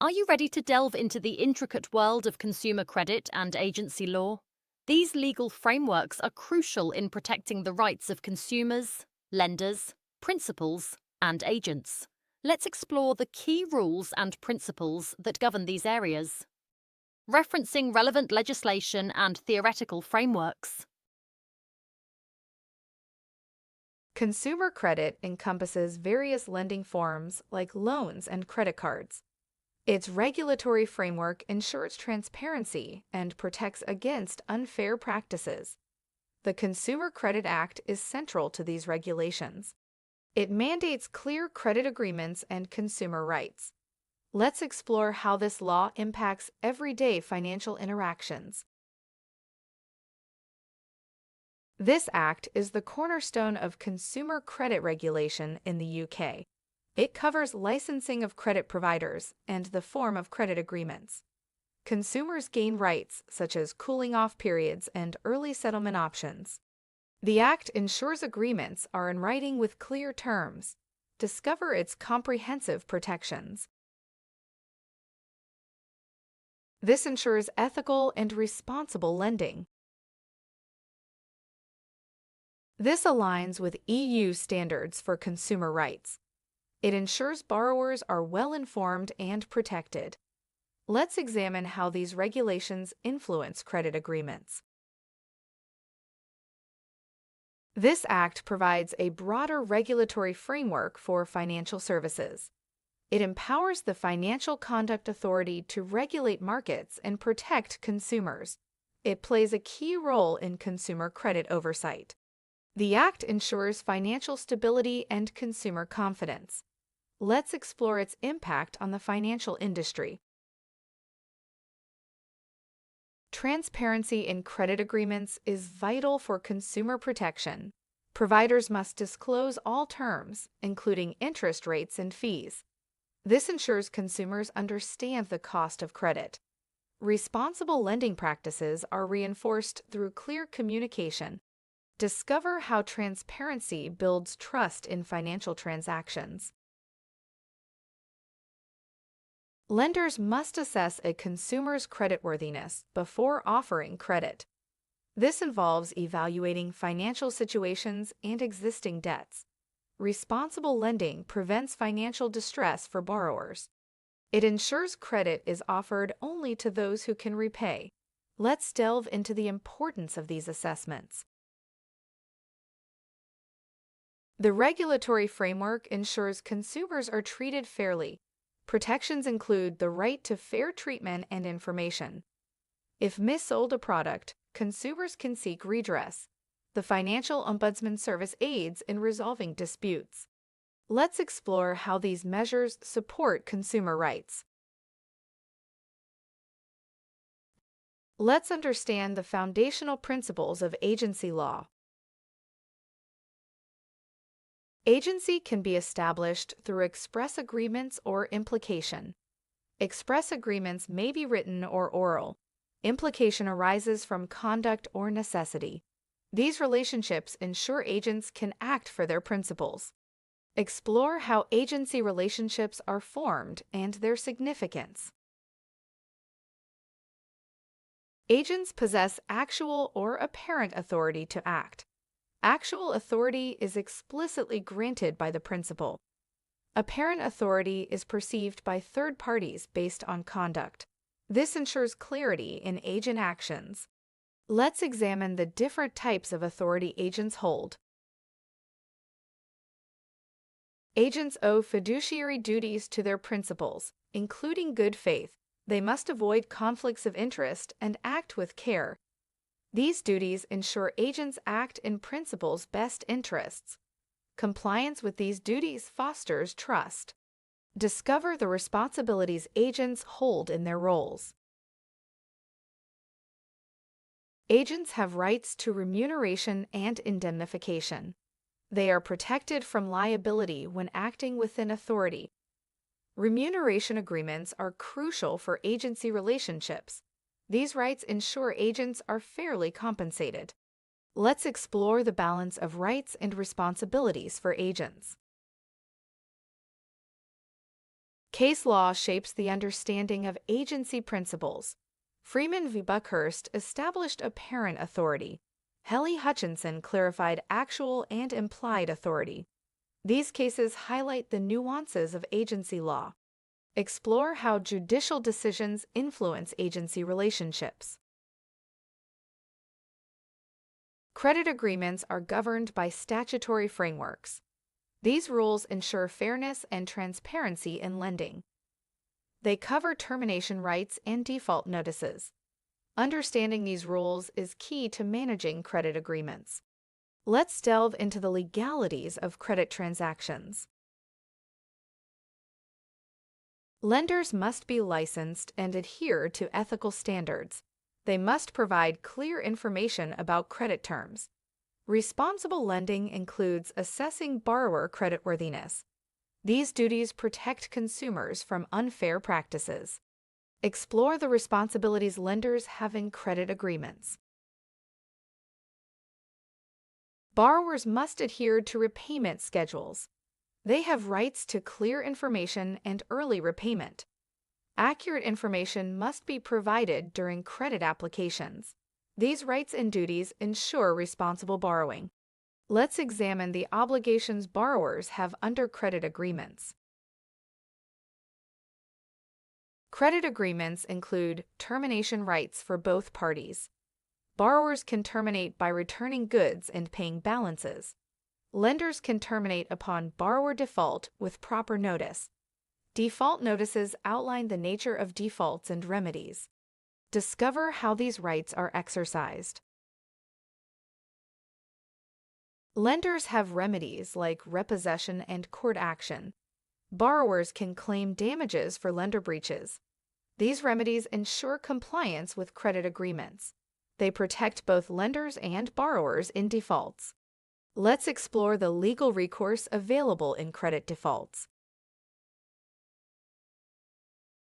Are you ready to delve into the intricate world of consumer credit and agency law? These legal frameworks are crucial in protecting the rights of consumers, lenders, principals, and agents. Let's explore the key rules and principles that govern these areas. Referencing relevant legislation and theoretical frameworks. Consumer credit encompasses various lending forms like loans and credit cards. Its regulatory framework ensures transparency and protects against unfair practices. The Consumer Credit Act is central to these regulations. It mandates clear credit agreements and consumer rights. Let's explore how this law impacts everyday financial interactions. This act is the cornerstone of consumer credit regulation in the UK. It covers licensing of credit providers and the form of credit agreements. Consumers gain rights such as cooling off periods and early settlement options. The Act ensures agreements are in writing with clear terms. Discover its comprehensive protections. This ensures ethical and responsible lending. This aligns with EU standards for consumer rights. It ensures borrowers are well informed and protected. Let's examine how these regulations influence credit agreements. This act provides a broader regulatory framework for financial services. It empowers the Financial Conduct Authority to regulate markets and protect consumers. It plays a key role in consumer credit oversight. The Act ensures financial stability and consumer confidence. Let's explore its impact on the financial industry. Transparency in credit agreements is vital for consumer protection. Providers must disclose all terms, including interest rates and fees. This ensures consumers understand the cost of credit. Responsible lending practices are reinforced through clear communication. Discover how transparency builds trust in financial transactions. Lenders must assess a consumer's creditworthiness before offering credit. This involves evaluating financial situations and existing debts. Responsible lending prevents financial distress for borrowers. It ensures credit is offered only to those who can repay. Let's delve into the importance of these assessments. The regulatory framework ensures consumers are treated fairly. Protections include the right to fair treatment and information. If missold a product, consumers can seek redress. The Financial Ombudsman Service aids in resolving disputes. Let's explore how these measures support consumer rights. Let's understand the foundational principles of agency law. Agency can be established through express agreements or implication. Express agreements may be written or oral. Implication arises from conduct or necessity. These relationships ensure agents can act for their principals. Explore how agency relationships are formed and their significance. Agents possess actual or apparent authority to act. Actual authority is explicitly granted by the principal. Apparent authority is perceived by third parties based on conduct. This ensures clarity in agent actions. Let's examine the different types of authority agents hold. Agents owe fiduciary duties to their principals, including good faith. They must avoid conflicts of interest and act with care. These duties ensure agents act in principal's best interests. Compliance with these duties fosters trust. Discover the responsibilities agents hold in their roles. Agents have rights to remuneration and indemnification. They are protected from liability when acting within authority. Remuneration agreements are crucial for agency relationships. These rights ensure agents are fairly compensated. Let's explore the balance of rights and responsibilities for agents. Case law shapes the understanding of agency principles. Freeman v. Buckhurst established apparent authority. Helly Hutchinson clarified actual and implied authority. These cases highlight the nuances of agency law. Explore how judicial decisions influence agency relationships. Credit agreements are governed by statutory frameworks. These rules ensure fairness and transparency in lending. They cover termination rights and default notices. Understanding these rules is key to managing credit agreements. Let's delve into the legalities of credit transactions. Lenders must be licensed and adhere to ethical standards. They must provide clear information about credit terms. Responsible lending includes assessing borrower creditworthiness. These duties protect consumers from unfair practices. Explore the responsibilities lenders have in credit agreements. Borrowers must adhere to repayment schedules. They have rights to clear information and early repayment. Accurate information must be provided during credit applications. These rights and duties ensure responsible borrowing. Let's examine the obligations borrowers have under credit agreements. Credit agreements include termination rights for both parties. Borrowers can terminate by returning goods and paying balances. Lenders can terminate upon borrower default with proper notice. Default notices outline the nature of defaults and remedies. Discover how these rights are exercised. Lenders have remedies like repossession and court action. Borrowers can claim damages for lender breaches. These remedies ensure compliance with credit agreements. They protect both lenders and borrowers in defaults. Let's explore the legal recourse available in credit defaults.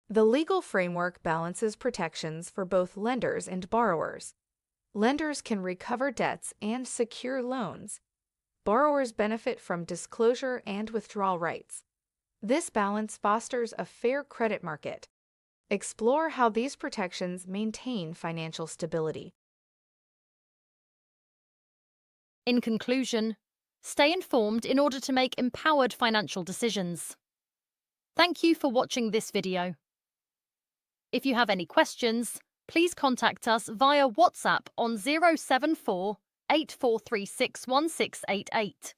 The legal framework balances protections for both lenders and borrowers. Lenders can recover debts and secure loans. Borrowers benefit from disclosure and withdrawal rights. This balance fosters a fair credit market. Explore how these protections maintain financial stability. In conclusion, stay informed in order to make empowered financial decisions. Thank you for watching this video. If you have any questions, please contact us via WhatsApp on 074 8436 1688.